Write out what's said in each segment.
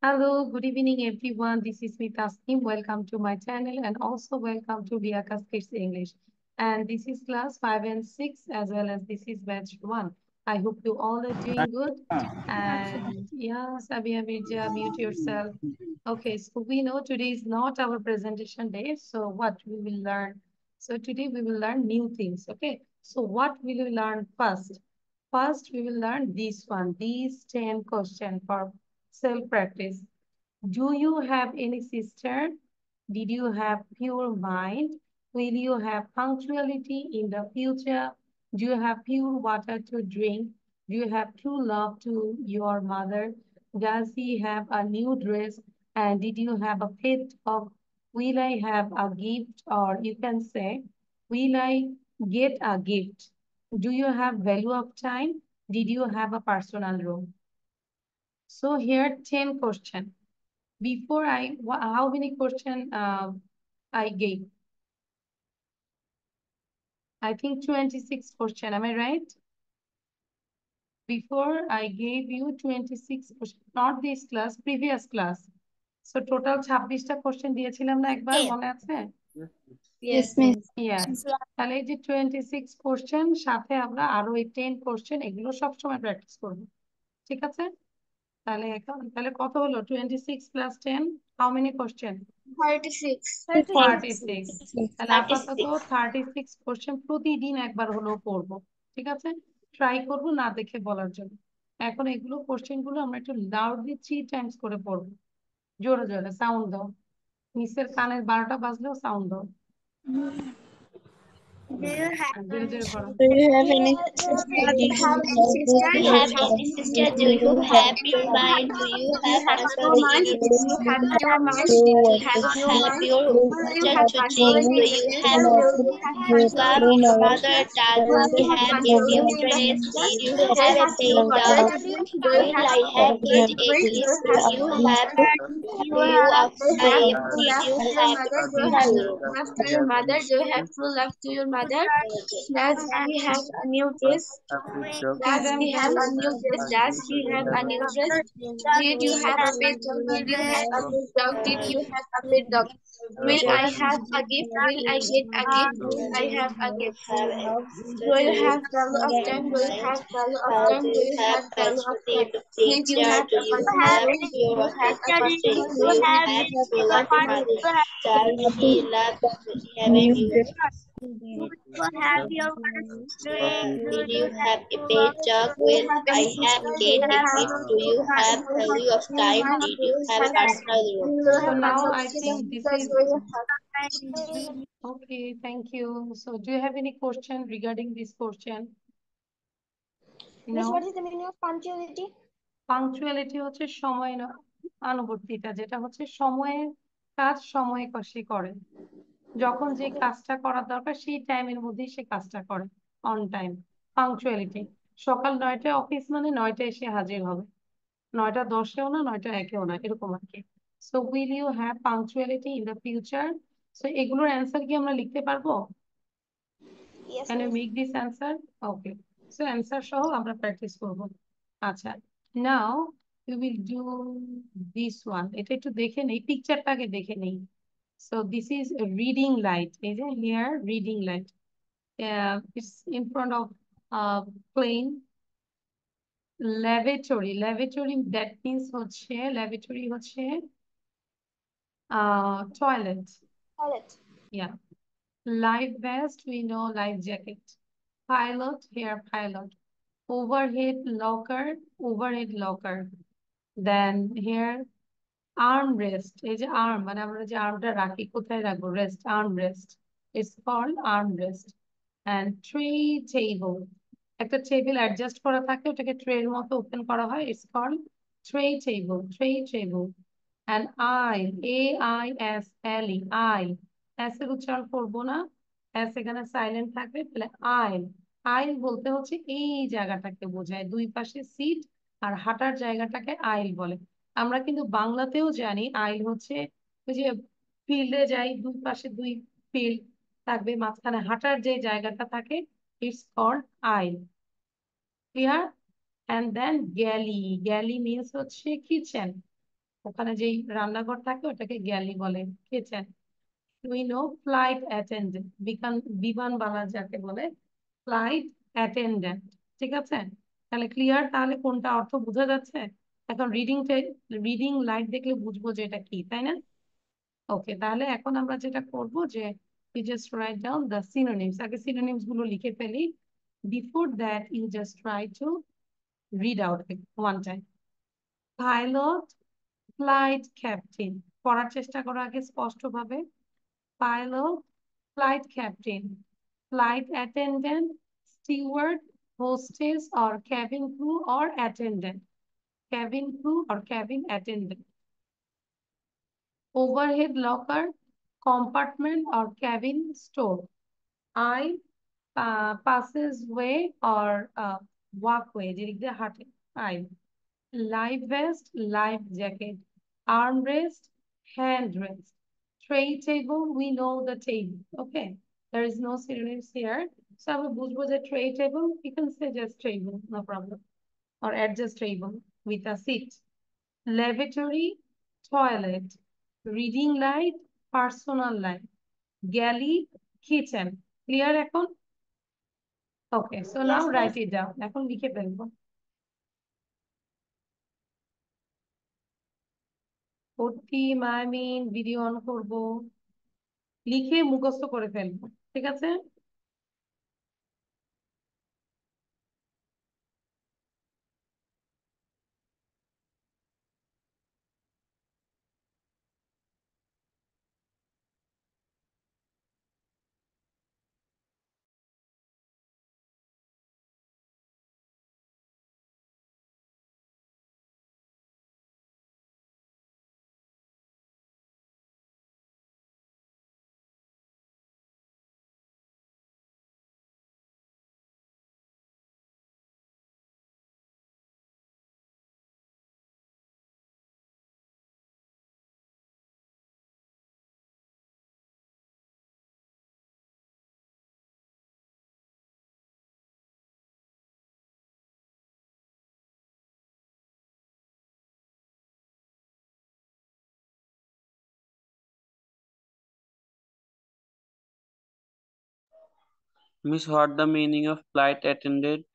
Hello, good evening everyone. This is me Tasneem. Welcome to my channel and also welcome to Biaka's Kids English. And this is class 5 and 6 as well as this is batch 1. I hope you all are doing good. And yeah, Sabia Mirja, mute yourself. Okay, so we know today is not our presentation day. So what we will learn? So today we will learn new things. Okay, so what will we learn first? First, we will learn this one, these 10 questions for self-practice. Do you have any sister? Did you have pure mind? Will you have punctuality in the future? Do you have pure water to drink? Do you have true love to your mother? Does he have a new dress? And did you have a pet of, will I have a gift? Or you can say, will I get a gift? Do you have value of time? Did you have a personal room? So here 10 questions. Before how many questions I gave? I think 26 question. Am I right? Before I gave you 26 question, not this class, previous class. So total 26টা question দিয়েছিলাম না একবার মনে আছে? Yes, miss. Yes. তাহলে এই যে 26 question সাথে আমরা আরো এই 10 question এগুলো সবসময় প্র্যাকটিস করব। ঠিক আছে? তাহলে কত হলো 26 plus 10? How many question? 36. 36 তাহলে আপাতত 36 কোশ্চেন প্রতিদিন একবার হলেও পড়বো। ঠিক আছে, ট্রাই করবো না দেখে বলার জন্য। এখন এগুলো কোশ্চেন গুলো আমরা একটু লাউডলি 3 টাইমস করে পড়বো। জোরে জোরে সাউন্ড দাও, নিচের কানের 12টা বাজলেও সাউন্ড দাও। Do you have জোরে জোরে করো। Do you have any sister? Do you have any sister? Do you have any sister? Do you have pure mind? Do you have punctuality in your You have future? your mind. Do Do you you have your have mind? pure Will you water have to drink? punctuality Do in the you future? have Will you have true love punctuality in in the your mother? future? Does Will he you have have a new punctuality in the dress? future? Did you Do have you a have pet pure water dog? to drink? Do you Will have I have pure get a drink? Do gift? you Do have you have you view have of do you have time? true Did love you to your have mother? Do you have personal true love to your mother? Do you have true love to your mother? Does he have a new dress? Does he have a new dress? Does he have a new dress? Did you have a pet dog? Did you have a pet dog? Did you have a pet dog? Will I have a gift? Will I get a gift? Will I have a you gift? have a sister? Do Do you you have value of have time? Do you mind? have value of Do time? Do you you have have value of punctuality in time? the Did you future? have Do a you personal have room? Did pure you have a authenticity? personal Do room? you Did have you have true a love in personal mother? room? Does he love have a new? Have your Did you have a pet dog? do you Will have any I have sister? Do get you a have gift? Do you have do you have value of your time? mind? Did Do you you have a have personal do room? you So have now personal I think this sisters? is Do you have okay. Thank you. So do you have any question regarding this question? Miss, No. what is the meaning of punctuality? Punctuality হচ্ছে সময় আনুবর্তিতা, যেটা হচ্ছে সময়ের কাজ সময়ে সে করে। যখন যে কাজটা করার দরকার সেই টাইমের মধ্যেই সে কাজটা করে, অন টাইম। পাংচুয়ালিটি সকাল 9টায় অফিস মানে 9টায় এসে হাজির হবে, 9টা 10-এও না 9টা 1-এও না, এরকম আর কি। So will you have punctuality in the future? So এগুলোর অ্যান্সার কি আমরা লিখতে পারবো? Yes, can you miss. Make this answer? Okay, so answer সহ আমরা প্র্যাকটিস করব। আচ্ছা, নাও we will do this one. এটা একটু দেখে নেই, পিকচারটাকে দেখে নেই। So this is a reading light. এই যে here reading light. It's in front of plane. Lavatory. Lavatory that means হচ্ছে lavatory হচ্ছে toilet. Toilet. Yeah. Life vest, we know life jacket. Pilot, here pilot. Overhead locker, overhead locker. Then here armrest. এই যে arm মানে আমরা যে আর্মটা রাখি কোথায় রাখবো? Rest, armrest. It's called armrest. And tray table. একটা টেবিল অ্যাডজাস্ট করা থাকে, ওটাকে ট্রের মতো ওপেন করা হয়। It's called tray table. Tray table. And aisle, A-I-S-L-E, aisle. S এর উচ্চারণ করবো না, S এখানে সাইলেন্ট থাকবে। তাহলে aisle. aisle বলতে হচ্ছে এই জায়গাটাকে বোঝায়, দুই পাশে সিট আর হাঁটার জায়গাটাকে আইল বলে। আমরা কিন্তু বাংলাতেও জানি আইল হচ্ছে ওই যে ফিল্ডে যাই, দুই পাশে দুই ফিল্ড থাকবে, মাঝখানে হাঁটার যে জায়গাটা থাকে, it's called aisle. Clear? And then galley. Galley means হচ্ছে কিচেন। ওখানে যেই রান্নাঘর থাকে ওটাকে গ্যালি বলে, kitchen. We know flight attendant, বিমানবালা যাকে বলে ফ্লাইট অ্যাটেন্ডেন্ট। ঠিক আছে, তাহলে ক্লিয়ার? তাহলে কোনটা অর্থ বোঝা যাচ্ছে? এখন রিডিং লাইট দেখলে বুঝবো যে এটা কি, তাই না? ওকে, তাহলে এখন আমরা যেটা করব যে you just write down the synonyms. আগে synonyms গুলো লিখে ফেলি. Before that, you just try to read out one time. Pilot, flight captain. পড়ার চেষ্টা করো আগে স্পষ্টভাবে। Pilot, flight captain, flight attendant, steward, hostess or cabin crew or attendant. Cabin crew or cabin attendant. Overhead locker, compartment or cabin store. I, passageway or walkway, যেদিক দিয়ে হাঁটে। I. Life vest, life jacket. Armrest, handrest. Tray table, we know the table. Okay, there is no synonyms here. So আমরা বুঝবো যে tray table, you can say just table, no problem. Or adjust table with a seat. Lavatory, toilet. Reading light, personal light. Galley, kitchen. Clear এখন? Okay, so now Yes, write miss. it down. এখন লিখে ফেলবো। ভর্তি মায়ামিন video on করবো, লিখে মুখস্থ করে ফেলবো। ঠিক আছে? Miss, what the meaning of flight attendant?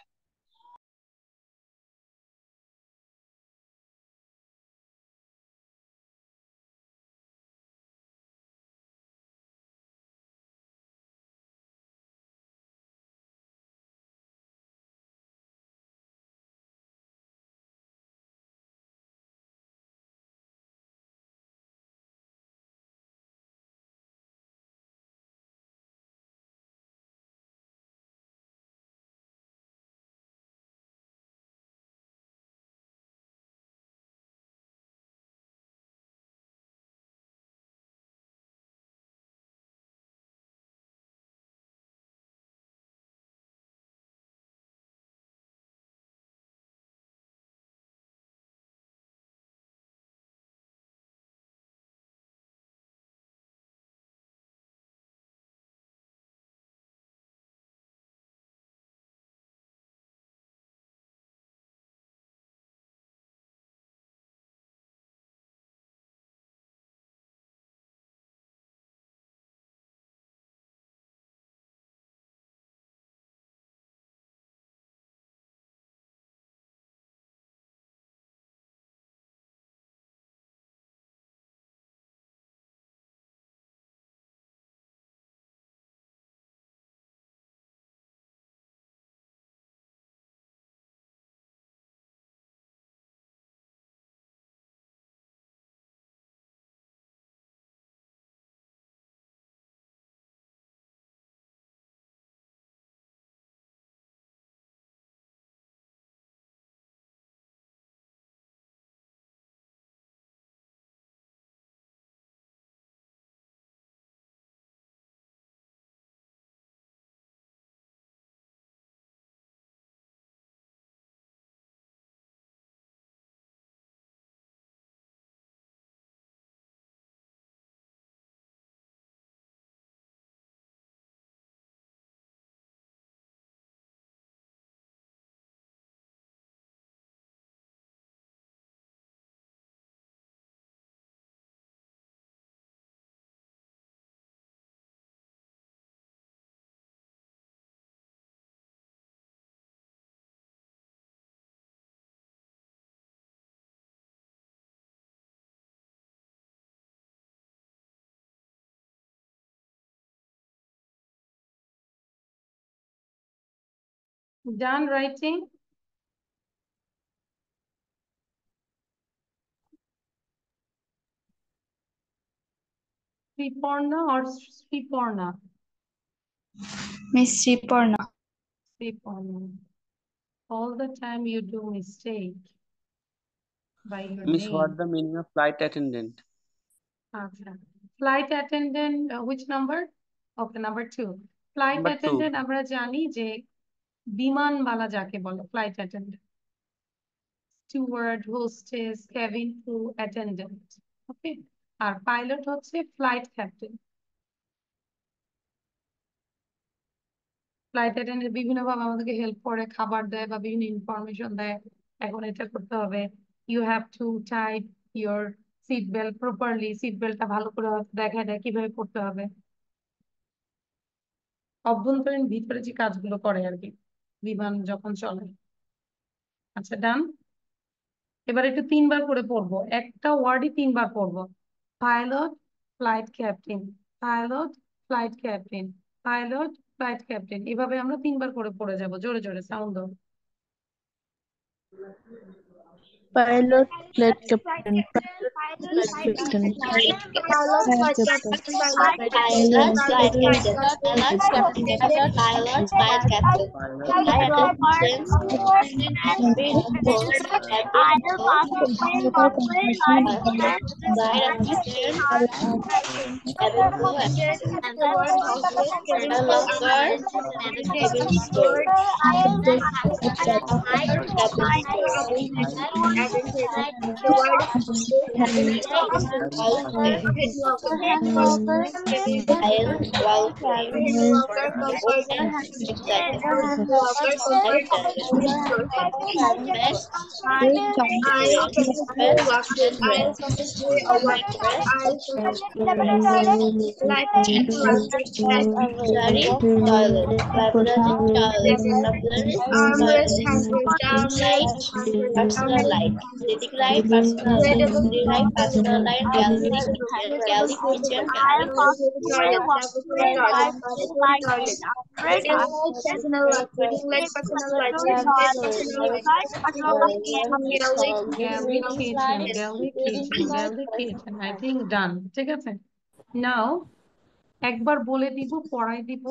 Done writing? Sriporna or Sriporna? Miss Sriporna. Sriporna. All the time you do mistake by your Miss, name. what the meaning of flight attendant? Okay. Flight attendant, which number? Okay, number 2. Flight Number 2. attendant আমরা জানি যে বিমানবালা যাকে বলে flight attendant. Steward, hostess, cabin crew, attendant. Okay. আর pilot হচ্ছে flight captain. Flight attendant বিভিন্ন ভাবে আমাদেরকে help করে, খাবার দেয় বা বিভিন্ন ইনফরমেশন দেয়। এখন এটা করতে হবে, you have to tight your seat belt properly, seat বেল্টটা ভালো করে দেখা দেয় কিভাবে করতে হবে, অভ্যন্তরীণ ভিতরে যে কাজগুলো করে আর কি বিমান যখন চলে। আচ্ছা, ডান। এবার একটু 3বার করে পড়বো, একটা ওয়ার্ডই 3বার পড়বো। Pilot, flight captain, pilot, flight captain, pilot, flight captain, এভাবে আমরা 3বার করে পড়ে যাব। জোরে জোরে সাউন্ড দাও। Pilot, flight captain, flight captain, flight captain, Pilot, flight captain, pilot, flight captain. I have the planes and big boats, cabin flight assistant, cabin crew, and the word hostess, and the locker, and the cabin steward, cabin personal light, static light, personal light, personal light, galley kitchen, I think done. ঠিক আছে, নাও একবার বলে দিব, পড়াই দিব,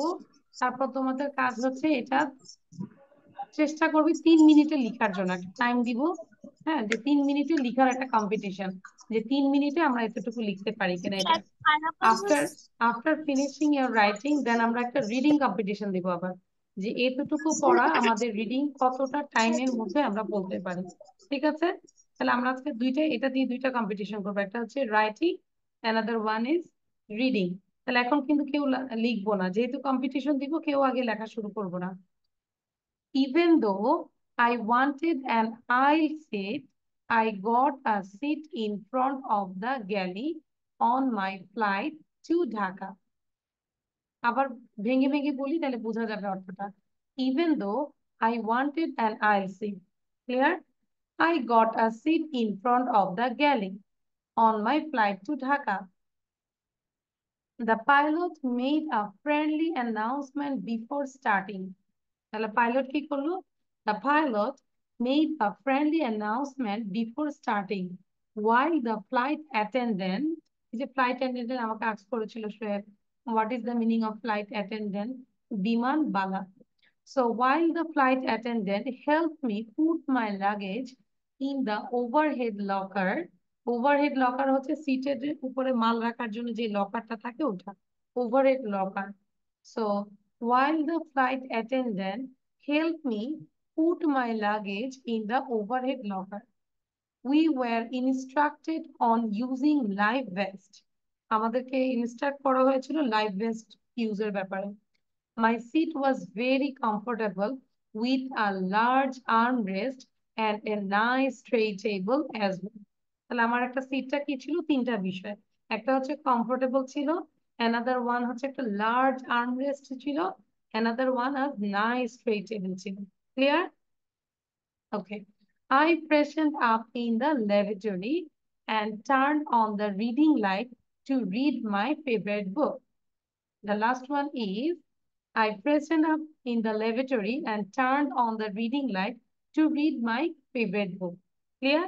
তারপর তোমাদের কাজ হচ্ছে এটা চেষ্টা করবি 3 মিনিটে লেখার জন্য। একটা টাইম দিব, হ্যাঁ, যে 3 মিনিটে লেখার একটা কম্পিটিশন, যে 3 মিনিটে আমরা এতটুকু লিখতে পারি কিনা এটা। আফটার ফিনিশিং ইউর রাইটিং দেন আমরা একটা রিডিং কম্পিটিশন দিব আবার, যে এতটুকু পড়া আমাদের রিডিং কতটা টাইমের মধ্যে আমরা বলতে পারি। ঠিক আছে, তাহলে আমরা আজকে এটা দিয়ে 2টা কম্পিটিশন করবো, একটা হচ্ছে writing, another one is reading. তাহলে এখন কিন্তু কেউ লিখবো না, যেহেতু কম্পিটিশন দিব কেউ আগে লেখা শুরু করবো না। Even though I wanted an aisle seat, I got a seat in front of the galley on my flight to Dhaka. আবার ভেঙে ভেঙে বলি তাহলে বোঝা যাবে অর্থটা। Even though I wanted an aisle seat, clear? I got a seat in front of the galley on my flight to Dhaka. The pilot made a friendly announcement before starting. তাহলে pilot কি করলো? The pilot made a friendly announcement before starting while the flight attendant, যে flight attendant আমাকে ask করেছিল Soheb, what is the meaning of flight attendant? বিমান বালা. So while the flight attendant helped me put my luggage in the overhead locker. Overhead locker হচ্ছে সিটের উপরে মাল রাখার জন্য যে লকারটা থাকে ওটা overhead locker. So while the flight attendant helped me put my luggage in the overhead locker, we were instructed on using life vest. আমাদেরকে ইনস্ট্রাক্ট করা হয়েছিল লাইফ ভেস্ট ইউজের ব্যাপারে। My seat was very comfortable with a large armrest and a nice tray table as well. তাহলে আমার একটা সিটটা কি ছিল? 3টা বিষয়, একটা হচ্ছে কমফোর্টেবল ছিল, another one হচ্ছে একটা লার্জ আর্মরেস্ট ছিল, another one a nice tray table ছিল। Clear? Okay. I freshened up in the lavatory and turned on the reading light to read my favorite book. The last one is I freshened up in the lavatory and turned on the reading light to read my favorite book. Clear?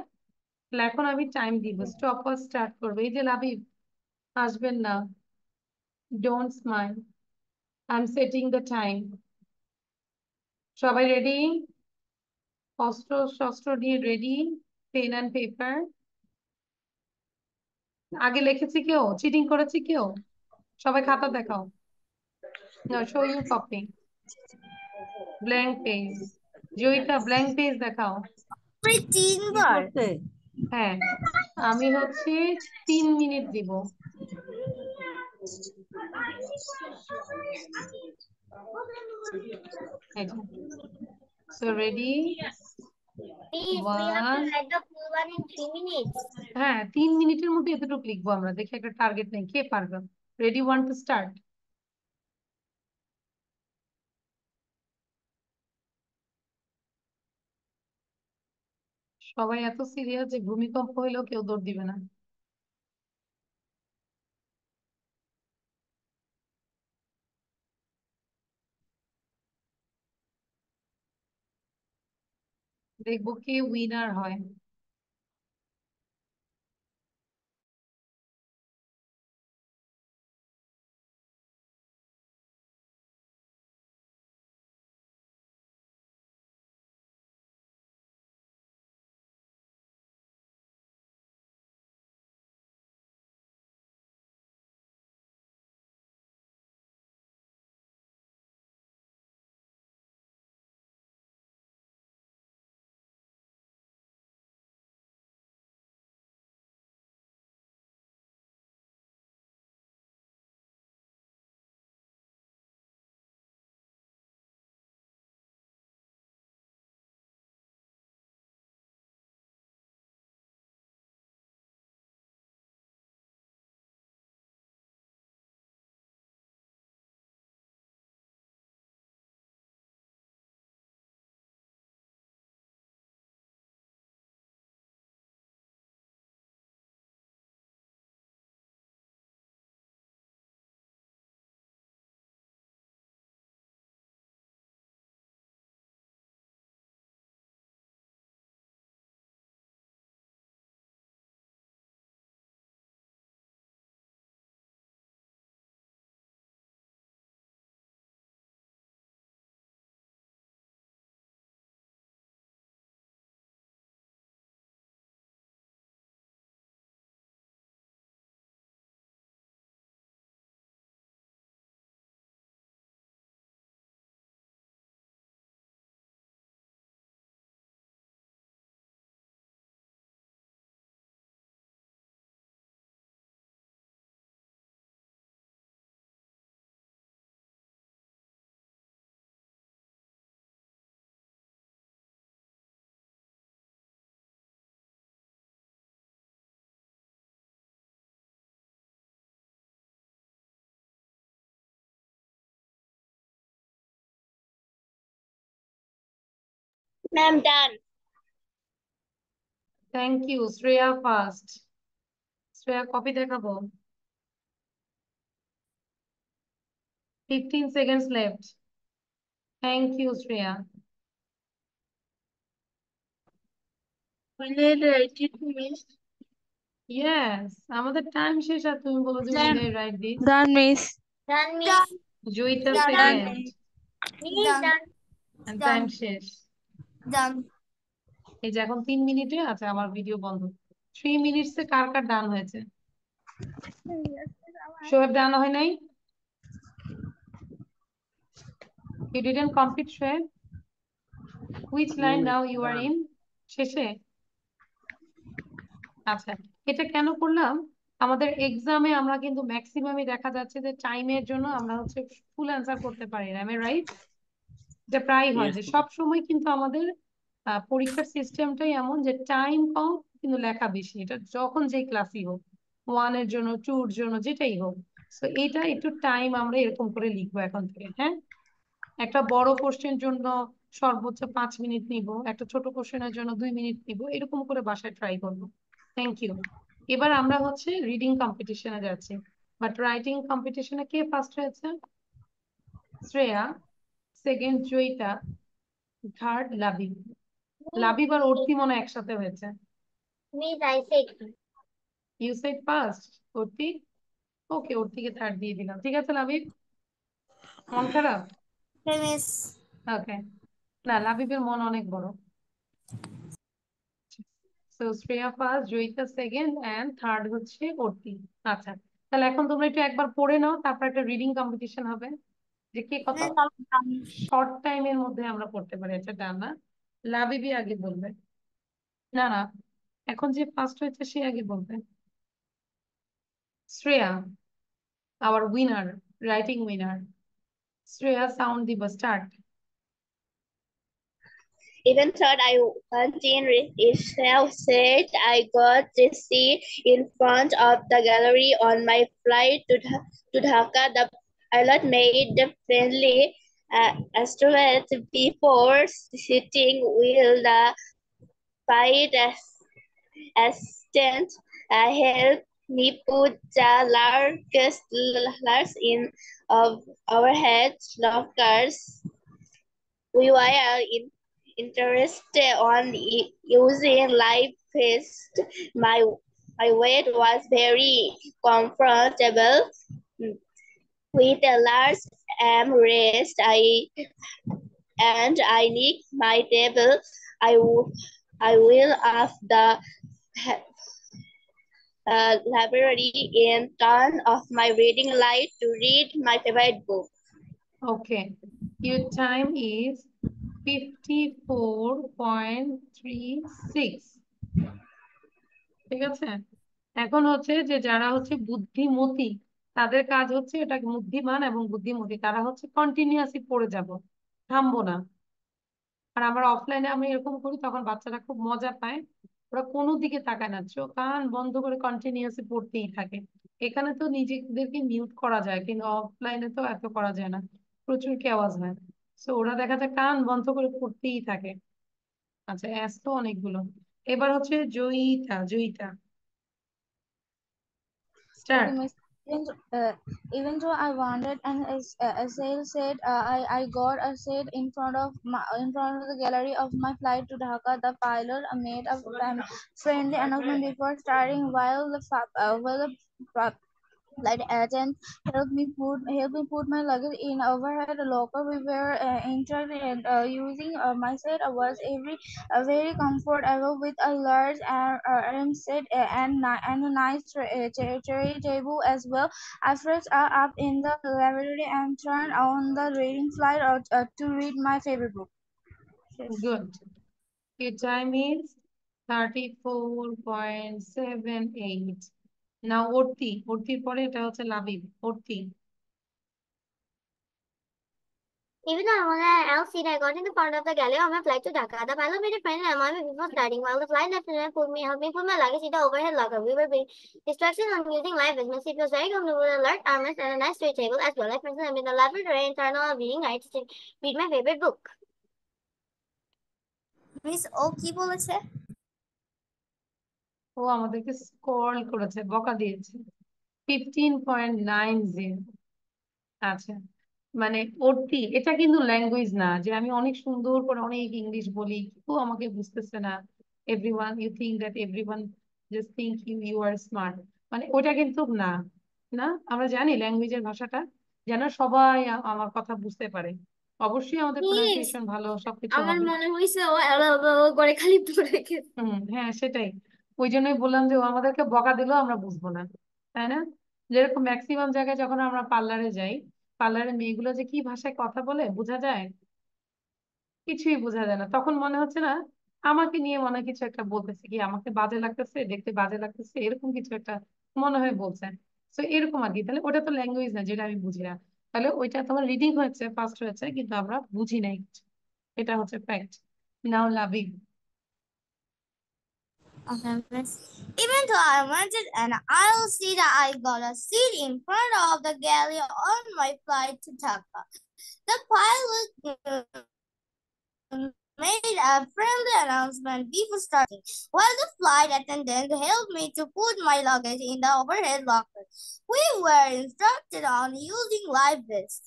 এখন আমি time দিব, stop watch start করবো। এই যে লাবিব আসবেন না, don't smile, I am setting the time. সবাই ready? অস্ত্র শস্ত্র নিয়ে রেডি, পেন অ্যান্ড পেপার। আগে লিখেছি কেউ? চিটিং করেছি কেউ? সবাই খাতা দেখাও। না, show your copy. Blank page. Joyita blank page দেখাও। হ্যাঁ, আমি হচ্ছে 3 মিনিট দিব। So ready? হ্যাঁ, 3 মিনিটের মধ্যে এতটুকু লিখবো আমরা, দেখি একটা টার্গেট নেই, কে পারবে? Ready, 1 to start. সবাই এত সিরিয়াস যে ভূমিকম্প হইলেও কেউ দৌড় দিবে না। দেখবো কে উইনার হয়। Ma'am, done. Thank you. Shreya first. Shreya copy দেখাবো। 15 seconds left. Thank you, Shreya. Yes, আমাদের টাইম শেষ আর তুমি বলো যে will I write this? Done, miss. Done, miss. Joyita Done. Second Miss, done. Time শেষ। Done. এই যে এখন 3 মিনিটে আছে, আমার ভিডিও বন্ধ। 3 minutes এ কার কার ডান হয়েছে? শোয়েব ডান হয় নাই? You didn't complete, Shoaib? Which line now you are in? শেষে? আচ্ছা, এটা কেন করলাম? আমাদের এক্সামে আমরা কিন্তু ম্যাক্সিমামই দেখা যাচ্ছে যে টাইমের জন্য আমরা হচ্ছে ফুল অ্যান্সার করতে পারি না, আমি রাইট? এটা প্রায় হয় যে সব সময় কিন্তু আমাদের পরীক্ষার সিস্টেমটাই এমন যে টাইম কম কিন্তু লেখা বেশি, এটা যখন যে ক্লাসই হোক, 1 এর জন্য 2 এর জন্য যেটাই হোক। তো এটা একটু টাইম আমরা এরকম করে লিখবো এখন থেকে। হ্যাঁ, একটা বড় কোশ্চেন জন্য সর্বোচ্চ 5 মিনিট নিব, একটা ছোট কোশ্চেনের জন্য 2 মিনিট নিব, এরকম করে বাসায় ট্রাই করবো। Thank you. এবার আমরা হচ্ছে রিডিং কম্পিটিশনে যাচ্ছি, বাট রাইটিং কম্পিটিশনে কে ফার্স্ট হয়েছে? Shreya, second Joyita, third Labib. লাবিব আর অর্থি মনে একসাথে হয়েছে। Miss, I said. You said first, Orthi? Okay, অর্থিকে থার্ড দিয়ে দিলাম। ঠিক আছে লাবিব, মন খারাপ? Miss. ওকে, না লাবিবের মন অনেক বড়। So Shreya first, Joyita second and third হচ্ছে অর্থি। আচ্ছা, তাহলে এখন তোমরা একটু একবার পড়ে নাও, তারপর একটা রিডিং কম্পিটিশন হবে যে কে কত শর্ট টাইমের মধ্যে আমরা পড়তে পারি। এটা ডান না? লাবিবি আগে বলবে। না না, এখন যে ফার্স্ট হয়েছে সে আগে বলবে। Shreya, our winner, writing winner. Shreya, sound diva, start. Even thought I continued itself said I got the seat in front of the gallery on my flight to Dhaka. The pilot made the friendly estimate before sitting with the flight assistant. Helped me put the largest in of overhead lockers. We were interested on using live paste. My weight was very comfortable with a large armrest. I need my table. I will off the library and turn off my reading light to read my favorite book. Okay, your time is 54.36. ঠিক আছে, এখন হচ্ছে যে যারা হচ্ছে বুদ্ধিমতী তাদের কাজ হচ্ছে, এটা বুদ্ধিমান এবং বুদ্ধিমতী তারা হচ্ছে কন্টিনিউয়াসলি পড়ে যাব, থামবো না। আর আমরা অফলাইনে আমি এরকম করি, তখন বাচ্চারা খুব মজা পায়, ওরা কোনো দিকে তাকায় না, চোখ কান বন্ধ করে কন্টিনিউয়াসলি পড়তেই থাকে। এখানে তো নিজেদেরকে মিউট করা যায়, কিন্তু অফলাইনে তো এত করা যায় না, প্রচুর কি আওয়াজ হয়। তো ওরা দেখা যায় কান বন্ধ করে পড়তেই থাকে। আচ্ছা, অ্যাস তো অনেকগুলো। এবার হচ্ছে Joyita, Joyita Okay, start. Miss. Even though I wanted and Asail said I got a seat in front of the gallery of my flight to Dhaka. The pilot made a friendly announcement before starting while the flight attendant helped me put my luggage in overhead locker. We were interested using my seat was very comfortable with a large arm set and a nice cherry table as well. I first up in the library and turned on the reading flight to read my favorite book. Yes. Good, your time is 34.78. Now Orthi, অর্থির পরে এটা হচ্ছে Labib. Orthi. Even though I wanted an L seat, I got in the front of the galley on my flight to Dhaka. The pilot made a friendly announcement before starting. While the flight attendant helped me put my luggage in the overhead locker. We were being distracted on using live business. It was very comfortable with a large armrest and a nice tray table as well. I personally am in the library and turned on a reading light to read my favorite book. Miss O কি বলেছে? ও আমাদেরকে scroll করেছে, বকা দিয়েছে। 15.90। আচ্ছা, মানে worthy, এটা কিন্তু ল্যাঙ্গুয়েজ না যে আমি অনেক সুন্দর করে অনেক ইংলিশ বলি কেউ আমাকে বুঝতেছে না। Everyone you think that everyone just think you are smart, মানে ওটা কিন্তু না। না, আমরা জানি ল্যাঙ্গুয়েজের ভাষাটা যেন সবাই আমার কথা বুঝতে পারে। অবশ্যই আমাদের প্রোনাউন্সিয়েশন ভালো, সবকিছু আমার হবে। মনে হইছে ও করে খালি পড়ে গেছে। হ্যাঁ সেটাই, ওই জন্যই বললাম যে ও আমাদেরকে বকা দিলেও আমরা বুঝবো না, তাই না? যেরকম ম্যাক্সিমাম জায়গায় যখন আমরা পার্লারে যাই, পার্লারে মেয়েগুলো যে কি ভাষায় কথা বলে বোঝা যায়? কিছুই বোঝা যায় না, তখন মনে হচ্ছে না আমাকে নিয়ে মনে হয় কিছু একটা বলতেছে, কি আমাকে বাজে লাগতেছে, দেখতে বাজে লাগতেছে, এরকম কিছু একটা মনে হয় বলছে। তো এরকম আর কি, তাহলে ওটা তো ল্যাঙ্গুয়েজ না যেটা আমি বুঝি না। তাহলে ওইটা তোমার রিডিং হয়েছে, ফার্স্ট হয়েছে, কিন্তু আমরা বুঝি নাই কিছু। এটা হচ্ছে fact. Now loving. Okay, miss. Even though I wanted an aisle seat, I got a seat in front of the galley on my flight to Dhaka. The pilot made a friendly announcement before starting, while the flight attendant helped me to put my luggage in the overhead locker. We were instructed on using life vests.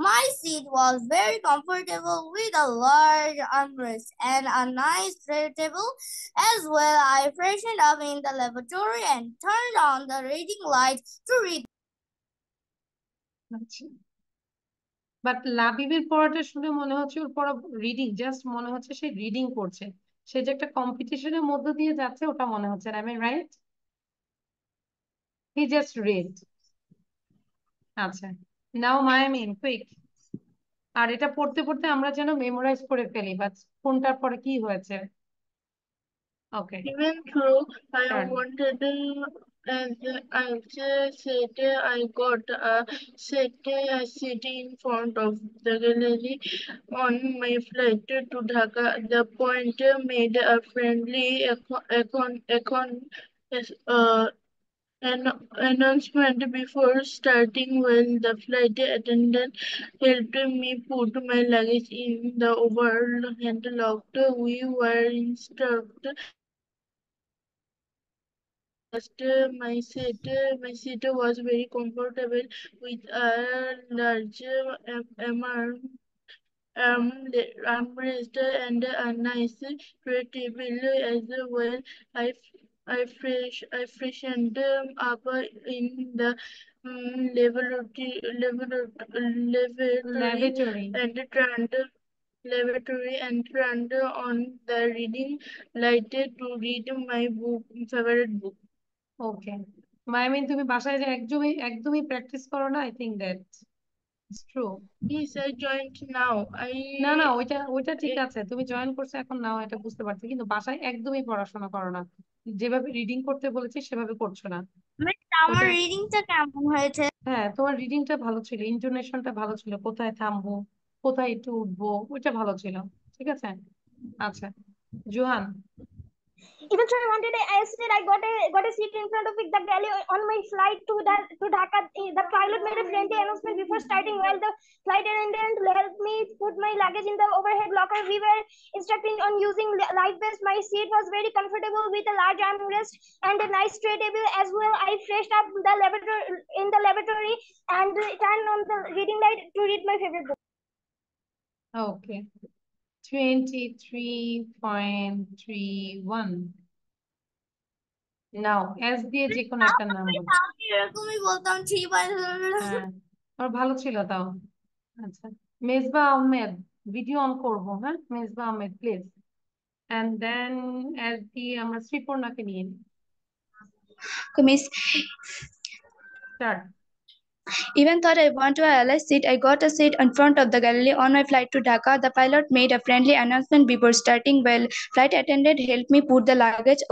My seat was very comfortable with a large armrest and a nice tray table. As well, I freshened up in the laboratory and turned on the reading light to read. But লাবিবের পড়াটা শুনে মনে হচ্ছে ওর পড়া reading, just মনে হচ্ছে সে reading করছে, সে যে একটা কম্পিটিশনের মধ্য দিয়ে যাচ্ছে ওটা মনে হচ্ছে না। আমি রাইট? He just read. আচ্ছা, নাও মায়ামিন কুইক। আর এটা পড়তে পড়তে আমরা যেন মেমোরাইজ করে ফেলি, বাট কোনটার পরে কি হয়েছে। ওকে, Even though I Turn. wanted, as I said, I got a seat in front of the gallery on my flight to Dhaka. The point made a friendly an announcement before starting when the flight attendant helped me put my luggage in the overhand locker. We were instructed. My seat was very comfortable with a large armrest and a nice tray table as well. I freshened up in the laboratory. lavatory and turned on the reading light to read my favorite book. ওকে মায়ামিন, তুমি বাসায় যে একদমই একদমই practice করো না? I think that it's true. Yes, I joined now. না না, ওইটা ওইটা ঠিক আছে, তুমি জয়েন করছো এখন, নাও এটা বুঝতে পারছি, কিন্তু বাসায় একদমই পড়াশোনা করো না, যেভাবে রিডিং করতে বলেছি সেভাবে করছো না। আমার ওটা- রিডিংটা কেমন হয়েছে? হ্যাঁ, তোমার রিডিংটা ভালো ছিল, ইন্টোনেশনটা ভালো ছিল, কোথায় থামবো কোথায় একটু উঠবো ওইটা ভালো ছিল। ঠিক আছে, আচ্ছা Johann. Even so, I wanted. I said I got a seat in front of the galley on my flight to Dhaka. The pilot made a friendly announcement before starting. While the flight attendant helped me put my luggage in the overhead locker, we were instructed on using life vest. My seat was very comfortable with a large armrest and a nice tray table. As well, I freshened up in the laboratory and turned on the reading light to read my favorite book. Okay, 23.31 now S দিয়ে যে কোনো একটা number. এরকমই বলতাম 3. হ্যাঁ, আর ভালো ছিল তাও। আচ্ছা, মেজবা আহমেদ, ভিডিও অন করবো। হ্যাঁ, Mezba Ahmed please. And then S দিয়ে আমরা শ্রীপর্ণাকে নিয়ে নিই। Miss, start. even thought I want to a seat, I got a seat in front of the gallery on my flight to Dhaka. The pilot made a friendly announcement before starting. Well, flight attendant helped me put the luggage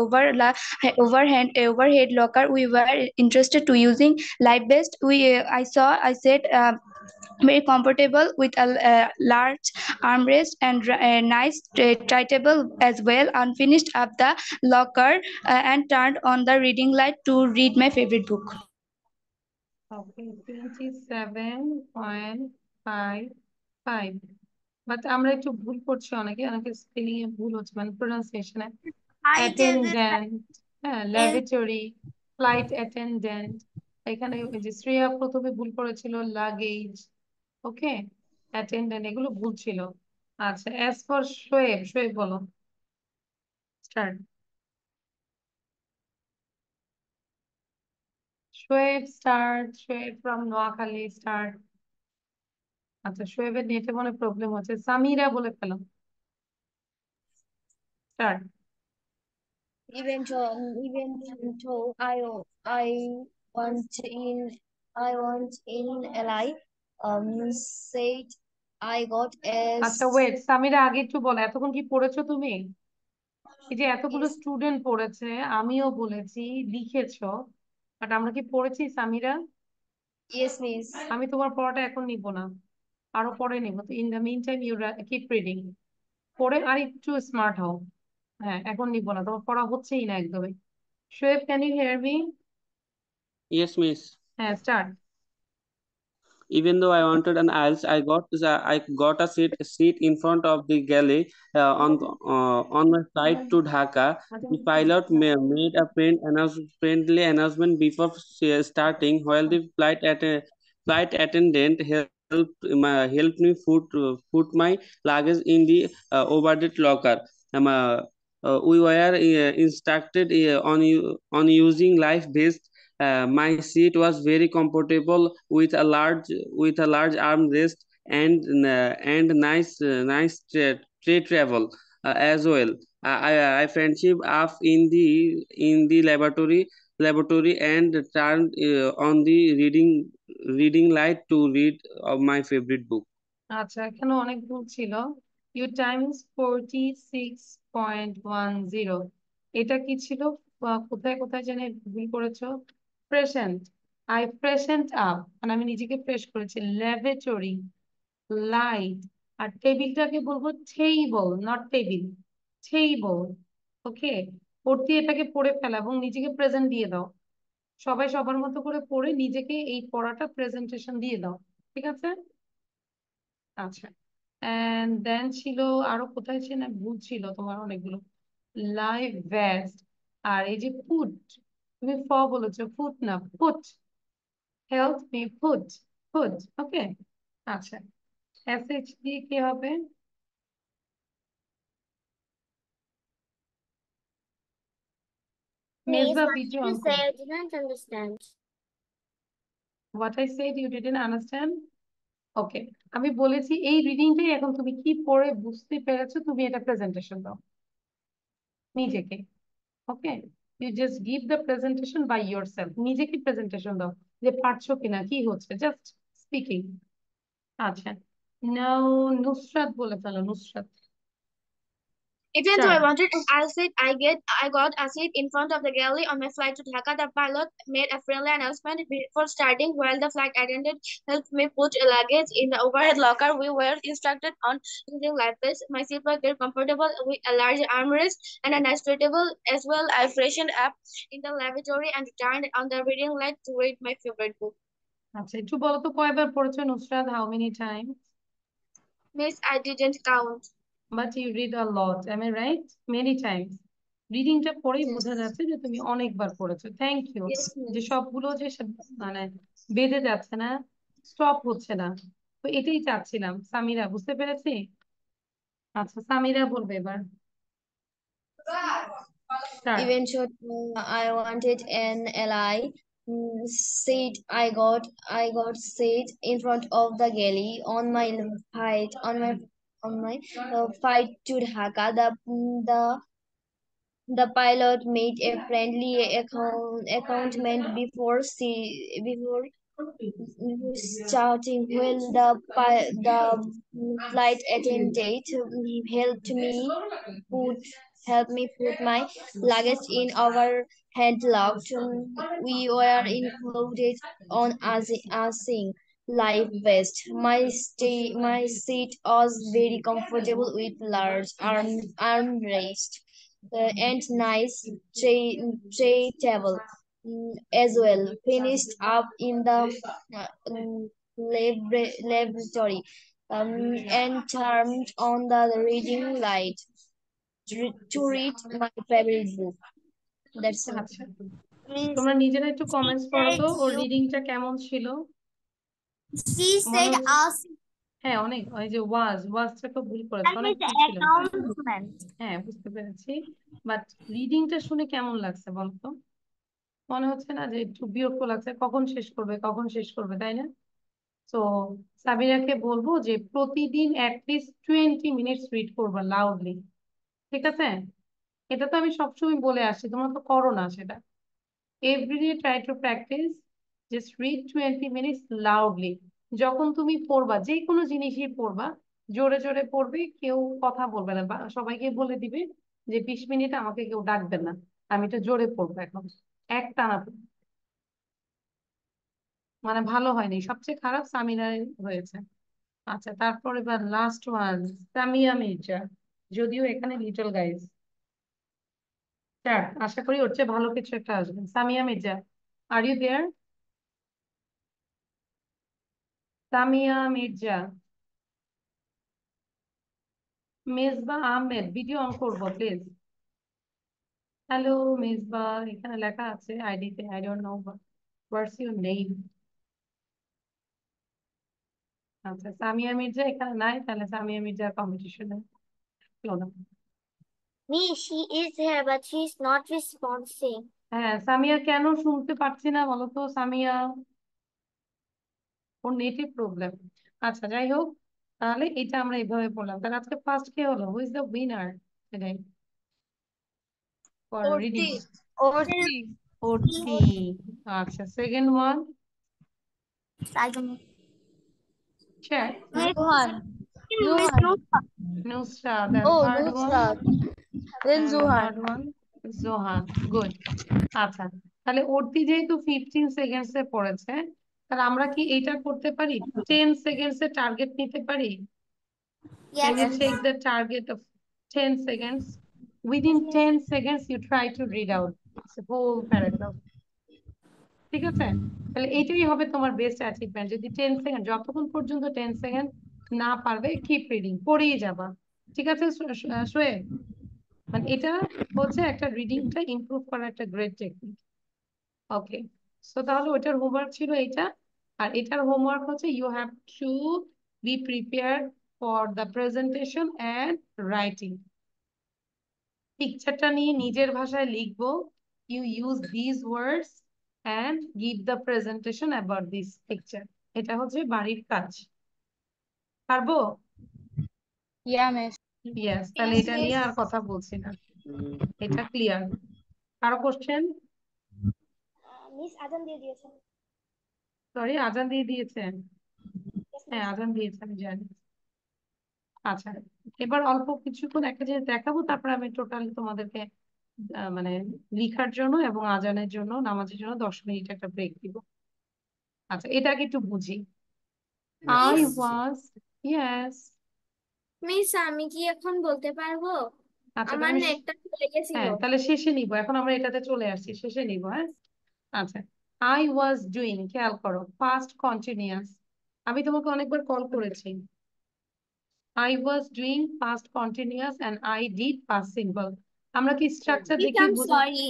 overhead locker. We were interested to using life vest. I said. Very comfortable with a large armrest and a nice tray table as well. Unfinished up the locker and turned on the reading light to read my favorite book. Okay, 27.55 but আমরা একটু ভুল করছি, অনেকে অনেকে spelling এ ভুল হচ্ছে, মানে প্রোনাউন্সিয়েশনে। Attendant, হ্যাঁ, ল্যাবরেটরি, ফ্লাইট অ্যাটেন্ডেন্ট। এখানে ওই যে শ্রেয়া প্রথমে ভুল করেছিল লাগেজ, ওকে, অ্যাটেন্ডেন্ট, এগুলো ভুল ছিল। আচ্ছা, অ্যাজ ফর শোয়েব, শোয়েব বলো, start. Shoaib start, Shoaib from Noakhali start. আচ্ছা, শোয়েবের নেটে মনে প্রবলেম হচ্ছে, সামিরা বলে ফেলো, start. Even though I want in LI said I got a আচ্ছা ওয়েট, সামিরা আগে একটু বলো, এতক্ষণ কি পড়েছো তুমি? এই যে এতগুলো স্টুডেন্ট পড়েছে, আমিও বলেছি, লিখেছো, বাট আমরা কি পড়েছি সামিরা? yes miss. আমি তোমার পড়াটা এখন নিব না, আরো পরে নিব। তো in the mean time you keep reading, পড়ে আর একটু স্মার্ট হও। হ্যাঁ, এখন নিব না, তোমার পড়া হচ্ছেই না একদমই। Shoaib, can you hear me? Yes, miss. হ্যাঁ, start. Even though I wanted an aisles, I got a seat in front of the galley. On my flight to Dhaka, the pilot made a friendly announcement before starting. While the flight attendant helped me put my luggage in the overhead locker. We were instructed on using life vest. My seat was very comfortable with a large armrest and nice tray travel as well. I friendship up in the laboratory and turned on the reading light to read my favorite book. আচ্ছা, এখানে অনেক ভুল ছিল। Your time is 46.10. এটা কি ছিল? কোথায় কোথায় জেনে ভুল করেছো? Present. I freshened up, মানে আমি নিজেকে ফ্রেশ করেছি। ল্যাবরেটরি, লাইট, আর টেবিলটাকে বলবো টেবল, নট টেবিল, টেবল। ওকে, পড়তে এটাকে পড়ে ফেলা এবং নিজেকে প্রেজেন্ট দিয়ে দাও। সবাই সবার মতো করে পড়ে নিজেকে এই পড়াটা প্রেজেন্টেশন দিয়ে দাও, ঠিক আছে? আচ্ছা, এন্ড দেন ছিল আরো কোথায় ছিল না, ভুল ছিল তোমার অনেকগুলো। লাইভ ভেস্ট, আর এই যে ফুড, তুমি বলেছো ফুড না foot. Help me food, food. Okay, আচ্ছা, এসএইচ দিয়ে কি হবে? Miss, Mejba what video did on you করো। say? I didn't understand. What I said you didn't understand? ওকে, আমি বলেছি এই রিডিংটাই এখন তুমি কি পড়ে বুঝতে পেরেছো, তুমি এটা প্রেজেন্টেশন দাও নিজেকে। Okay, you just give the presentation by yourself. নিজেকে প্রেজেন্টেশন দাও যে পারছো কিনা, কি হচ্ছে, জাস্ট স্পিকিং। আচ্ছা, নাও নুসরাত বলে ফেলো, Nusrat. Even though I start. wanted an aisle seat, I got a seat in front of the galley on my flight to Dhaka. The pilot made a friendly announcement before starting. While the flight attendant helped me put luggage in the overhead locker, we were instructed on using life vests. My seat was very comfortable with a large armrest and a nice table. As well, I freshened up in the lavatory and turned on the reading light to read my favorite book. আচ্ছা, একটু বলো তো কয়বার পড়েছো Nusrat? How many times? Miss, I didn't count. But you read a lot, am I right? Many times. রিডিংটা পড়েই Yes. বোঝা যাচ্ছে যে তুমি অনেকবার পড়েছো। Thank you. Yes, যে miss. সবগুলো যে মানে বেঁধে যাচ্ছে না, স্টপ হচ্ছে না, তো এটাই চাচ্ছিলাম। সামিরা, বুঝতে পেরেছি? আচ্ছা, সামিরা বলবে এবার। Start. Even though I wanted an ally, seat I got seat in front of the galley on my flight to Dhaka. The pilot made a friendly accountment before starting. When the flight attendant put helped me put my luggage in our hand locked. We were included on asing life vest. My seat was very comfortable with large armrest and nice tray table as well. Finished up in the laboratory and turned on the reading light to read my favorite book. That's it. আচ্ছা, Miss, তোমরা নিজেরা একটু she comments করো said তো ওর you. রিডিংটা কেমন ছিল। She মনে said হচ্ছে us. হ্যাঁ অনেক, ওই যে ওয়াজটাকে ভুল করেছে, I অনেক made কি the ছিল। announcement. হ্যাঁ, বুঝতে পেরেছি, বাট রিডিংটা শুনে কেমন লাগছে বলতো? মনে হচ্ছে না যে একটু বিরক্ত লাগছে, কখন শেষ করবে কখন শেষ করবে, তাই না? তো সাবিরাকে বলবো যে প্রতিদিন অ্যাটলিস্ট 20 মিনিটস রিড করবা লাউডলি, ঠিক আছে? এটা তো আমি সবসময় বলে আসছি, তোমরা তো করো না সেটা। Every day try to practice, just read 20 minutes loudly. যখন তুমি পড়বা, যে কোনো জিনিসই পড়বা, জোরে জোরে পড়বে, কেউ কথা বলবে না, সবাইকে বলে দিবে যে 20 মিনিট আমাকে কেউ ডাকবে না, আমি এটা জোরে পড়বো এখন, এক টানা পড়বো। মানে ভালো হয়নি, সবচেয়ে খারাপ সামিরার হয়েছে। আচ্ছা, তারপর এবার লাস্ট ওয়ান, সামিয়া মির্জা, যদিও এখানে লিটল গাইজ। আশা করি ওর চেয়ে ভালো কিছু একটা আসবে। Samia Mirza, are you there? Samia Mirza, Mezba Ahmed, video on করবো প্লিজ। হ্যালো মেজবা, এখানে লেখা আছে আইডিতে, I don't know what's your name. আচ্ছা সামিয়া মির্জা এখানে নাই, তাহলে সামিয়া মির্জার কম্পিটিশনে না। Me, she is here, but she is not responding. হ্যাঁ সামিয়া, কেন শুনতে পাচ্ছি না বলো তো সামিয়া? ওর নেটের প্রবলেম। আচ্ছা যাই হোক, তাহলে এটা আমরা এইভাবে পড়লাম। তাহলে আজকে ফার্স্ট কে হলো? Who is the winner today for reading? Orti. Orthi. আচ্ছা second one? I don't know. check. Johan. Nusrat. And Oh, third Nusrat. one? Then And Zohan. third one? Zohan. Good. আচ্ছা তাহলে অর্তি যেহেতু 15 সেকেন্ডস এ পড়েছে, তাহলে আমরা কি এইটা করতে পারি? 10 সেকেন্ডস এ টার্গেট নিতে পারি? Can you take the target of 10 seconds? Within 10 seconds, you try to read out the whole paragraph. ঠিক আছে? তাহলে এইটাই হবে তোমার বেস্ট অ্যাচিভমেন্ট। যদি 10 সেকেন্ড, যতক্ষণ পর্যন্ত 10 সেকেন্ড না পারবে, কিপ রিডিং, পড়েই যাবা। ঠিক আছে শোয়েব? মানে এটা হচ্ছে একটা রিডিংটা ইমপ্রুভ করার একটা গ্রেট টেকনিক। ওকে, সো তাহলে ওইটার হোমওয়ার্ক ছিল এইটা। আর এটার হোমওয়ার্ক হচ্ছে you have to be prepared for the presentation and writing. পিকচারটা নিয়ে নিজের ভাষায় লিখবো। You use this words and give the presentation about this picture. এটা হচ্ছে বাড়ির কাজ। পারবো? Yeah, miss. ইয়েস, তাহলে এটা নিয়ে আর কথা বলছি না, এটা ক্লিয়ার। কারো কোশ্চেন? Miss আজান দিয়ে দিয়েছেন। সরি, আজান দিয়ে দিয়েছেন? হ্যাঁ আজান দিয়েছে, আমি জানি। আচ্ছা এবার অল্প কিছুক্ষণ একটা জিনিস দেখাবো, তারপর আমি টোটালি তোমাদেরকে মানে লিখার জন্য এবং আজানের জন্য, নামাজের জন্য 10 মিনিট একটা ব্রেক দিব। আচ্ছা এটা আগে একটু বুঝি। I was, yes. মিস আমি কি এখন বলতে পারবো? আচ্ছা আমার তুমি, নেটটা চলে গেছিল। হ্যাঁ তাহলে শেষে নিব, এখন আমরা এটাতে চলে আসছি, শেষে নিব। হ্যাঁ আচ্ছা, I was doing, খেয়াল করো, past continuous। আমি তোমাকে অনেকবার কল করেছি। I was doing past continuous and I did past simple। আমরা কি স্ট্রাকচার দেখি বুঝি? সরি।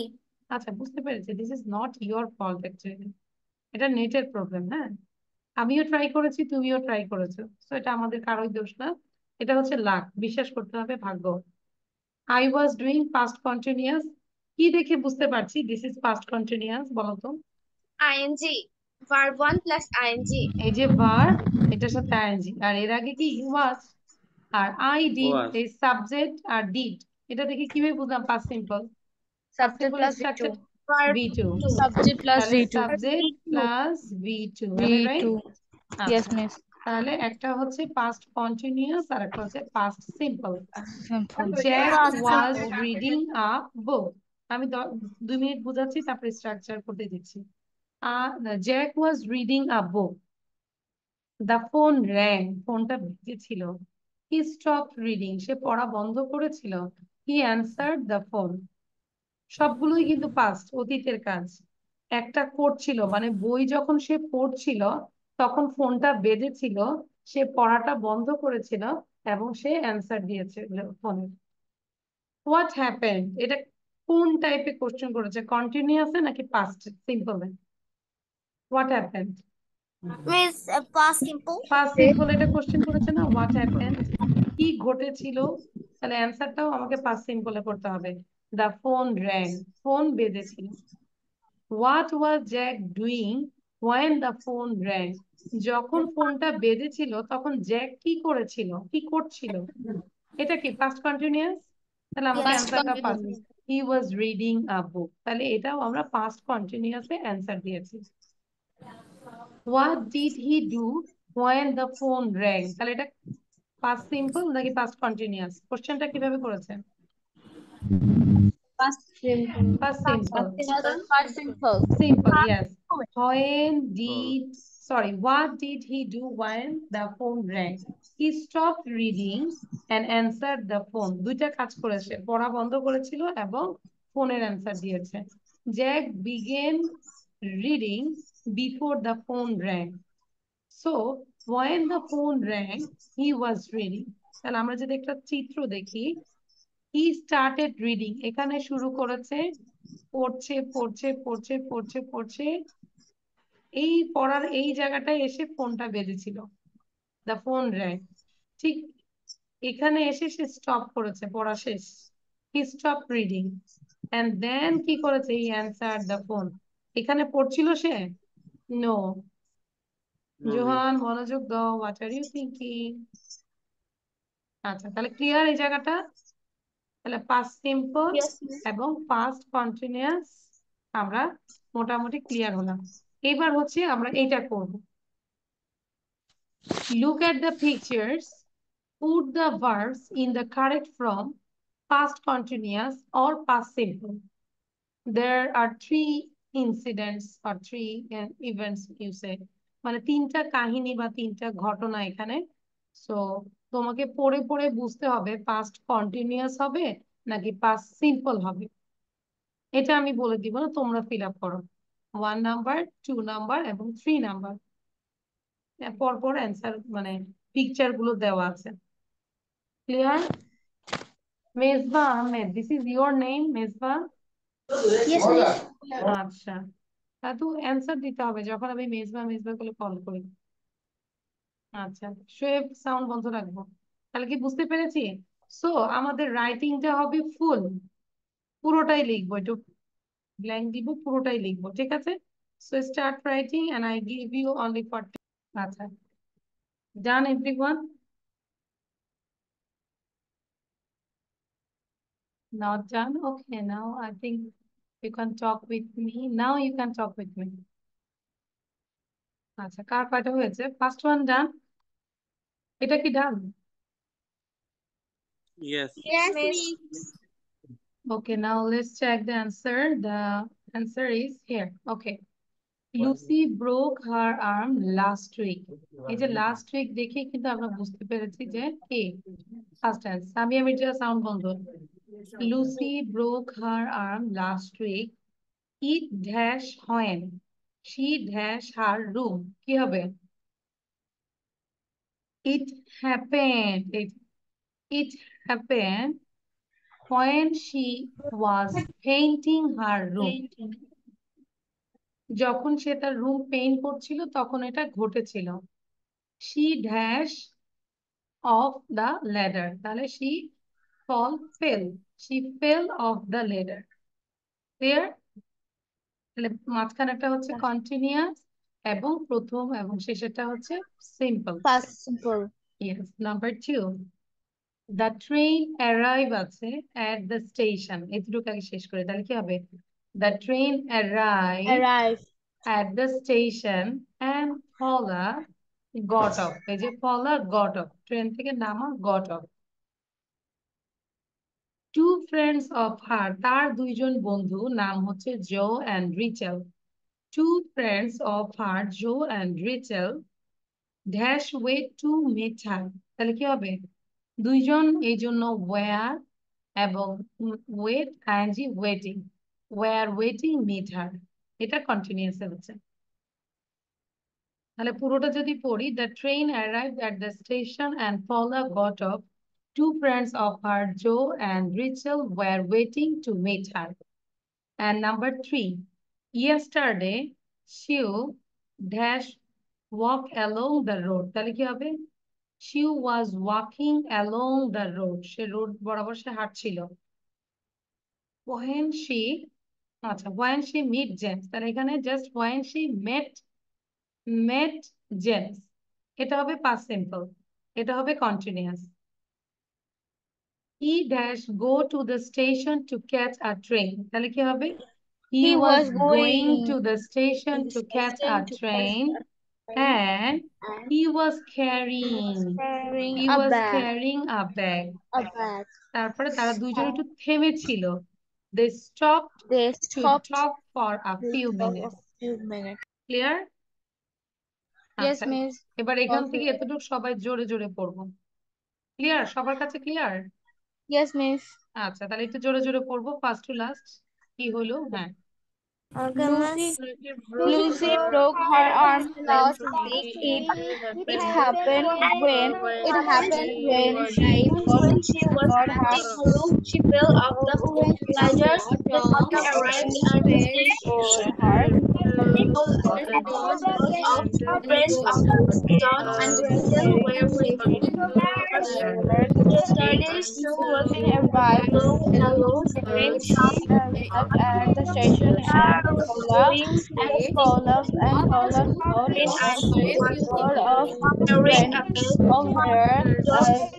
আচ্ছা বুঝতে পেরেছি, this is not your fault actually, এটা নেটের প্রবলেম। হ্যাঁ আমিও ট্রাই করেছি, তুমিও ট্রাই করেছো, তো এটা আমাদের কারোই দোষ না, এটা হচ্ছে লাক, বিশ্বাস করতে হবে, ভাগ্য। I was doing past continuous, কি দেখে বুঝতে পারছি দিস ইজ পাস্ট কন্টিনিউয়াস বলো তো? ing verb 1 plus ing। এই যে ভার্ব, এটার সাথে আইএনজি, আর এর আগে কি ওয়াজ, আর আই ডিড was এই সাবজেক্ট আর ডিড, এটা দেখে কিভাবে বুঝলাম past simple? Past Subject simple plus structure verb V2, Subject plus তাহলে V2. Subject plus V2, right? Yes, আচ্ছা miss. তাহলে একটা হচ্ছে পাস্ট কন্টিনিউয়াস আর একটা হচ্ছে past simple. Simple. Jack was reading a book. আমি 2 মিনিট বুঝাচ্ছি, তারপরে স্ট্রাকচার করতে দিচ্ছি। Jack was reading a book, the phone rang, ফোনটা বেজেছিল। হি স্টপ রিডিং, সে পড়া বন্ধ করেছিল। He answered the phone. সবগুলোই কিন্তু পাস্ট, অতীতের কাজ। একটা করছিল, মানে বই যখন সে পড়ছিল তখন ফোনটা বেজেছিল, সে পড়াটা বন্ধ করেছিল এবং সে অ্যান্সার দিয়েছে ফোনের। হোয়াট হ্যাপেন্ড, এটা কোন টাইপের কোশ্চেন করেছে? কন্টিনিউয়াসে নাকি পাস্ট সিম্পলে? What happened, miss past simple। Past simple এটা কোশ্চেন করেছে না? হোয়াট হ্যাপেন্ড, কি ঘটেছিল? তাহলে অ্যান্সারটাও আমাকে পাস্ট সিম্পলে করতে হবে। দ্য ফোন র্যাং, ফোন বেজেছিল। What was Jack doing when the phone rang, যখন ফোনটা বেজেছিল তখন জ্যাক কি করেছিল, কি করছিল? এটা কি পাস্ট কন্টিনিউয়াস? তাহলে আমাকে অ্যান্সারটা past, he was reading a বুক, তাহলে এটাও আমরা পাস্ট কন্টিনিউয়াসে অ্যান্সার দিয়েছি। What did he do when the phone rang, তাহলে এটা পাস্ট সিম্পল নাকি পাস্ট কন্টিনিউয়াস? কোশ্চেনটা কিভাবে করেছে? Past simple. Past simple. Past simple. Simple, yes. When did, sorry, what did he do when the phone rang? He stopped reading and answered the phone. দুইটা কাজ করেছে, পড়া বন্ধ করেছিল এবং ফোনের অ্যান্সার দিয়েছে। Jack began reading before the phone rang. So when the phone rang he was reading তাহলে আমরা যদি একটা চিত্র দেখি he started reading এখানে শুরু করেছে পড়ছে পড়ছে পড়ছে পড়ছে পড়ছে এই পড়ার এই জায়গাটায় এসে ফোনটা বেজেছিল the phone rang ঠিক এখানে এসে সে স্টপ করেছে পড়া শেষ he stopped reading and then কি করেছে he answered the phone এখানে পড়ছিল সে no No, miss. জোহান মনোযোগ দাও what are you thinking আচ্ছা তাহলে ক্লিয়ার এই জায়গাটা তাহলে past simple Yes, miss. এবং past continuous আমরা মোটামুটি ক্লিয়ার হলাম এবার হচ্ছে আমরা এইটা করব look at the pictures put the verbs in the correct form past continuous or past simple there are three incidents or three events you say মানে তিনটা কাহিনী বা তিনটা ঘটনা এখানে সো তোমাকে পড়ে পড়ে বুঝতে হবে পাস্ট কন্টিনিউয়াস হবে নাকি পাস্ট সিম্পল হবে এটা আমি বলে দিব না তোমরা ফিল আপ করো 1 নাম্বার 2 নাম্বার এবং 3 নাম্বার পরপর অ্যান্সার মানে পিকচার গুলো দেওয়া আছে clear Mezba Ahmed this is your name Mezba Yes, miss. আচ্ছা তা তো অ্যান্সার দিতে হবে যখন আমি মেজবা মেজবা করে কল করি আচ্ছা শোয়েব সাউন্ড বন্ধ রাখবো তাহলে কি বুঝতে পেরেছি সো আমাদের রাইটিংটা হবে ফুল পুরোটাই লিখবো একটু ব্ল্যাঙ্ক দিব পুরোটাই লিখবো ঠিক আছে so start writing and I give you only 40 আচ্ছা done everyone not done okay now I think you can talk with me now you can talk with me আচ্ছা কার কয়টা হয়েছে ফার্স্ট ওয়ান ডান এটা কি ডান Yes. Yes, miss. okay now let's check the answer is here okay Lucy broke her arm last week এই যে last week দেখে কিন্তু আমরা বুঝতে পেরেছি যে কে first tense Samia Mirza sound বন্ধ Lucy broke her arm last week it dash when she dash her room কি হবে it happened it happened when she was painting her room যখন সে তার রুম পেইন্ট করছিল তখন এটা ঘটেছিল she dash off the ladder তাহলে she fell off the ladder clear তাহলে মাঝখানেরটা হচ্ছে কন্টিনিউয়াস এবং প্রথম এবং শেষেরটা হচ্ছে simple Past simple. yes number 2 the train arrive আছে at the station এতটুকু আগে শেষ করে তাহলে কি হবে the train Arrive. at the station and Paula got off এই যে Paula got off ট্রেন থেকে নামা got off two friends of her তার দুইজন বন্ধু নাম হচ্ছে জো and Rachel two friends of her Joe and Rachel dash wait to meet her তাহলে কি হবে দুইজন এই জন্য were এবং wait and waiting were waiting meet her এটা কন্টিনিউয়াস হচ্ছে তাহলে পুরোটা যদি পড়ি the train arrived at the station and Paula got off two friends of her Joe and Rachel were waiting to meet her and number 3 yesterday she dash walk along the road তাহলে কি হবে she was walking along the road say road বরাবর সে হাঁটছিল when she আচ্ছা when she meet James তাহলে এখানে just when she met James এটা হবে past simple এটা হবে continuous he dash go to the station to catch a train তাহলে কি হবে he was going to the station to catch a train and he was carrying a bag তারপরে তারা দুইজন একটু থেমেছিল they stopped to talk for a few minutes clear Yes, আচ্ছা miss. এবার এখান থেকে এতটুকু সবাই জোরে জোরে পড়বো ক্লিয়ার সবার কাছে ক্লিয়ার Yes, miss. আচ্ছা তাহলে একটু জোরে জোরে পড়বো ফার্স্ট টু লাস্ট কি হলো হ্যাঁ Lucy broke her arm last week. It happened when she got half she fell off the ladders. The doctor arrived and for her. The bones of her brains of John and Rachel were safely recovered. Yesterday, still working arrived alone. When she arrived at the station and Olaf thought and sort of friend somewhere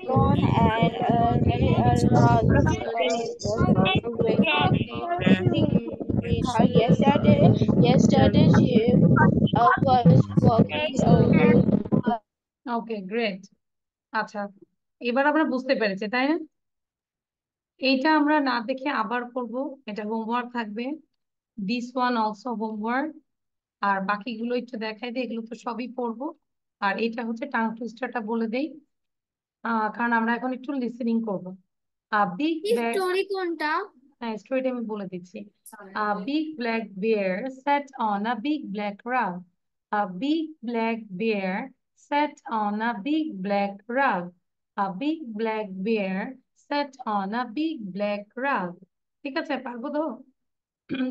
gone and very yesterday she was walking okay great. আচ্ছা, এবার আমরা বুঝতে পেরেছি তাই না? এইটা আমরা না দেখে আবার করব, এটা হোমওয়ার্ক থাকবে। This one also homework. আর বাকিগুলো একটু দেখাই দিই, এগুলো তো সবই পড়বো। আর এটা হচ্ছে টাং টুইস্টারটা বলে দেই, কারণ আমরা এখন একটু লিসেনিং করবো। বিগ ব্ল্যাক স্টোরি কোনটা? হ্যাঁ, স্টোরিটা আমি বলে দিচ্ছি। Big black bear sat on a big black rug. A big black bear sat on a big black rug. A big black bear sat on a big black rug. ঠিক আছে, পারবো তো?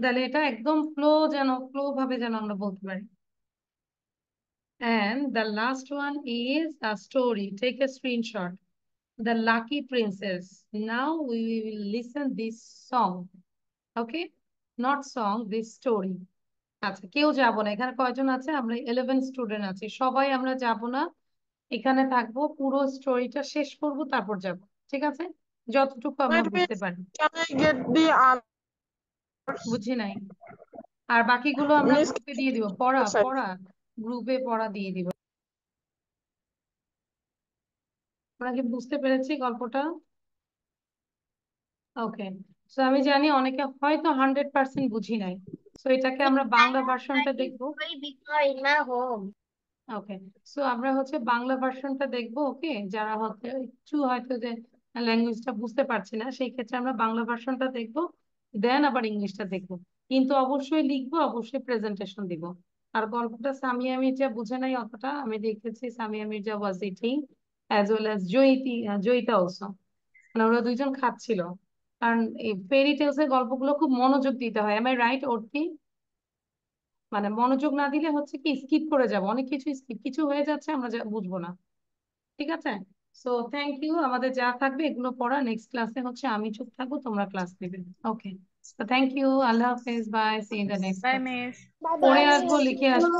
তাহলে এটা একদম ফ্লো ভাবে যেন আমরা বলতে পারি। And the last one is a story. Take a screenshot. The Lucky Princess. Now we will listen this song. Okay? Not song, this story. আচ্ছা, কেউ যাবো না। এখানে কয়জন আছে? আমরা 11 স্টুডেন্ট আছি। সবাই আমরা যাব না, এখানে থাকবো, পুরো স্টোরিটা শেষ করব, তারপর যাব। ঠিক আছে? যতটুকু আমরা বুঝতে পারি। বুঝি নাই। আর বাকিগুলো আমরা গ্রুপে দিয়ে দিব। পড়া গ্রুপে পড়া দিয়ে দিব। আমরা কি বুঝতে পেরেছি গল্পটা? ওকে, সো আমি জানি অনেকে হয়তো 100% বুঝি নাই। সো এটাকে আমরা বাংলা ভার্সনটা দেখবো। ওকে, সো আমরা হচ্ছে বাংলা ভার্সনটা দেখবো। ওকে, যারা হয়তো যে ল্যাঙ্গুয়েজটা বুঝতে পারছি না, সেই ক্ষেত্রে আমরা বাংলা ভার্সনটা দেখবো, দেন আবার ইংলিশটা দেখবো। কিন্তু অবশ্যই লিখবো, অবশ্যই প্রেজেন্টেশন দিব। আর গল্পটা সামিয়া মির্জা বুঝে নাই অতটা, আমি দেখেছি Samia Mirza was eating as well as Joyita also, মানে ওরা দুইজন খাচ্ছিল। কারণ এই ফেরি টেলস এর গল্পগুলো খুব মনোযোগ দিতে হয়। আমি রাইট অর্থী? মানে মনোযোগ না দিলে হচ্ছে কি স্কিপ করে যাব, অনেক কিছু স্কিপ, কিছু হয়ে যাচ্ছে আমরা বুঝবো না। ঠিক আছে, সো থ্যাংক ইউ। আমাদের যা থাকবে এগুলো পড়া, নেক্সট ক্লাসে হচ্ছে আমি চুপ থাকবো, তোমরা ক্লাস নেবে। ওকে, তো থ্যাংক ইউ, আল্লাহ হাফেজ, bye, see in the next class. পড়ে আসবো, লিখে আসবো।